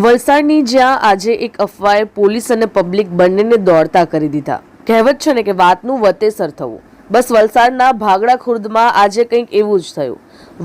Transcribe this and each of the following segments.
વલસાડની જ્યાં આજે એક અફવાએ પોલીસ અને પબ્લિક બંનેને દોડતા કરી દીધા। કહેવત છે ને કે વાતનું વતેસર થવું। બસ વલસાડના ભાગડા ખુર્દમાં આજે કંઈક એવું જ થયું।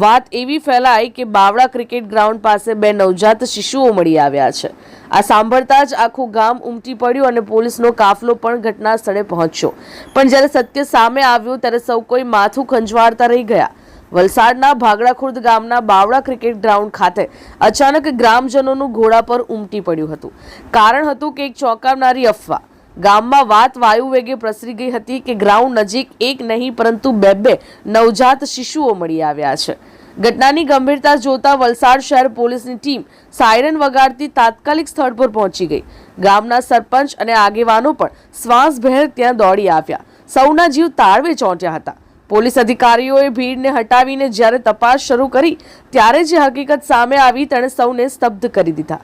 વાત એવી ફેલાઈ કે બાવળા ક્રિકેટ ગ્રાઉન્ડ પાસે બે નવજાત શિશુઓ મળી આવ્યા છે। આ સાંભળતા જ આખું ગામ ઉમટી પડ્યું અને પોલીસનો કાફલો પણ ઘટના સ્થળે પહોંચ્યો। પણ જ્યારે સત્ય સામે આવ્યું ત્યારે સૌ કોઈ માથું ખંજવાળતા રહી ગયા। વલસાડના ભાગડા ખુર્દ ગામના બાવળા ક્રિકેટ ગ્રાઉન્ડ ખાતે અચાનક ગ્રામજનોનું ઘોડા પર ઉમટી પડ્યું હતું। કારણ હતું કે એક ચોંકાવનારી અફવા। ગામમાં વાત વાયુ વેગે પ્રસરી ગઈ હતી કે ગ્રાઉન્ડ નજીક એક નહીં પરંતુ બે નવજાત શિશુઓ મળી આવ્યા છે। ઘટનાની ગંભીરતા જોતા વલસાડ શહેર પોલીસની ટીમ સાયરન વગાડતી તાત્કાલિક સ્થળ પર પહોંચી ગઈ। ગામના સરપંચ અને આગેવાનો પણ શ્વાસભેર ત્યાં દોડી આવ્યા। સૌના જીવ તાળવે ચોંટ્યા હતા। પોલીસ અધિકારીઓએ ભીડને હટાવીને જ્યારે તપાસ શરૂ કરી ત્યારે જે હકીકત સામે આવી તેણે સૌને સ્તબ્ધ કરી દીધા।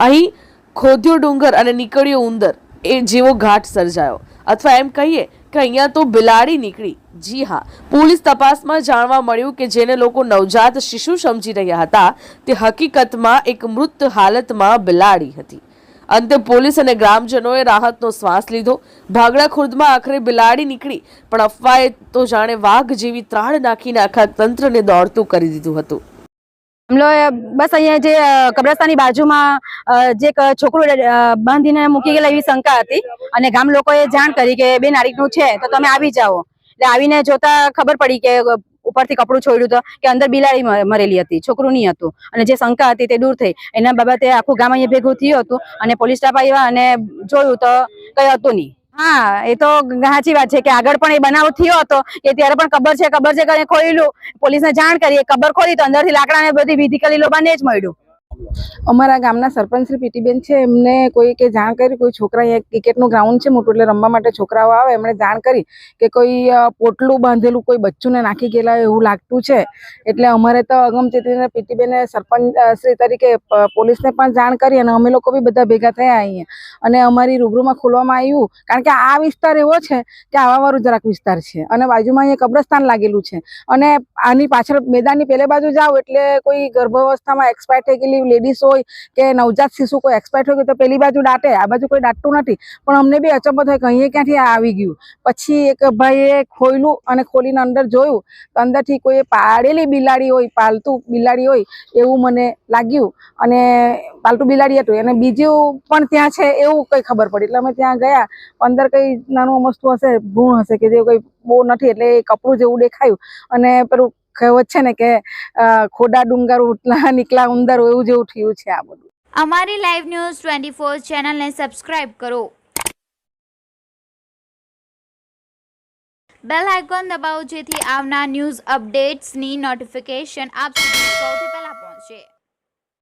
અહીં ખોદ્યો ડુંગર અને નીકળ્યો ઉંદર એ જેવો ઘાટ સર્જાયો, અથવા એમ કહીએ કે અહીંયા તો બિલાડી નીકળી। જી હા, પોલીસ તપાસમાં જાણવા મળ્યું કે જેને લોકો નવજાત શિશુ સમજી રહ્યા હતા તે હકીકતમાં એક મૃત હાલતમાં બિલાડી હતી। અંતે પોલીસ અને ગ્રામજનોએ રાહતનો શ્વાસ લીધો। ભાગડા ખુર્દમાં આખરે બિલાડી નીકળી, પણ અફવાએ તો જાણે વાઘ જેવી ત્રાળ નાખીને આખા તંત્રને દોડતું કરી દીધું હતું। हम लोग बस अँ जे कब्रस्तानी बाजूમાં જે છોકરું બાંધીને મૂકી ગયેલા એવી શંકા હતી અને ગામ લોકોએ જાણ કરી કે બે નારીકનું છે તો તમે આવી જાઓ। એટલે આવીને જોતા ખબર પડી કે ઉપરથી કપડું છોડ્યું તો કે અંદર બિલાડી મરેલી હતી, છોકરું નહીં હતું। અને જે શંકા હતી તે દૂર થઈ। એના બાબતે આખું ગામ અહીંયા ભેગું થયું હતું અને પોલીસ સ્ટાફ આવ્યા અને જોયું તો કઈ હતું નહીં। હા, એ તો સાચી વાત છે કે આગળ પણ એ બનાવ થયો હતો કે ત્યારે પણ કબર છે કરીને ખોલેલું, પોલીસને જાણ કરી, કબર ખોલી તો અંદરથી લાકડા ને બધી વિધિકલી લોબાને જ મળ્યું। અમારા ગામના સરપંચ શ્રી પીટીબેન છે, એમને કોઈ કે જાણ કરી કોઈ છોકરા અહીંયા ક્રિકેટનું ગ્રાઉન્ડ છે મોટું, એટલે રમવા માટે છોકરાઓ આવે, એમણે જાણ કરી કે કોઈ પોટલું બાંધેલું કોઈ બચ્ચુને નાખી ગયેલા એવું લાગતું છે। એટલે અમારે તો અગમચેતીને પીટીબેને સરપંચ શ્રી તરીકે પોલીસને પણ જાણ કરી અને અમે લોકો બી બધા ભેગા થયા અહીંયા અને અમારી રૂબરૂમાં ખોલવામાં આવ્યું। કારણ કે આ વિસ્તાર એવો છે કે આવાવાળું જરાક વિસ્તાર છે અને બાજુમાં અહીંયા કબ્રસ્તાન લાગેલું છે અને આની પાછળ મેદાનની પેલે બાજુ જાઓ એટલે કોઈ ગર્ભાવસ્થામાં એક્સપાયર થઈ ગયેલી લેડીઝ હોય કે નવજાત શિશુ કોઈ એક્સપાયર થઈ ગયું તો પેલી બાજુ દાટે, આ બાજુ કોઈ દાટતું નથી। પણ અમને બી અચંબો થાય કે અહીંયા ક્યાંથી આ આવી ગયું। પછી એક ભાઈએ ખોલ્યું અને ખોલીને અંદર જોયું તો અંદરથી કોઈ પાળેલી બિલાડી હોય, પાલતુ બિલાડી હોય એવું મને લાગ્યું અને પાલતુ બિલાડી હતું અને બીજું પણ ત્યાં છે એવું કંઈ ખબર પડી। એટલે અમે ત્યાં ગયા, અંદર કંઈ નાનું મસ્તું હશે, ભ્રૂણ હશે કે જે કંઈ બહુ નથી, એટલે એ કપડું જેવું દેખાયું અને પેલું કહેવત છે ને કે ખોડા ડુંગર ઉતલા નીકળા ઉંદર એવું જેવું થયું છે આ બધું। અમારી લાઈવ ન્યૂઝ 24 ચેનલને સબસ્ક્રાઇબ કરો, બેલ આઇકોન દબાવો જેથી આવનાર ન્યૂઝ અપડેટ્સની નોટિફિકેશન આપ સુધી સૌથી પહેલા પહોંચે।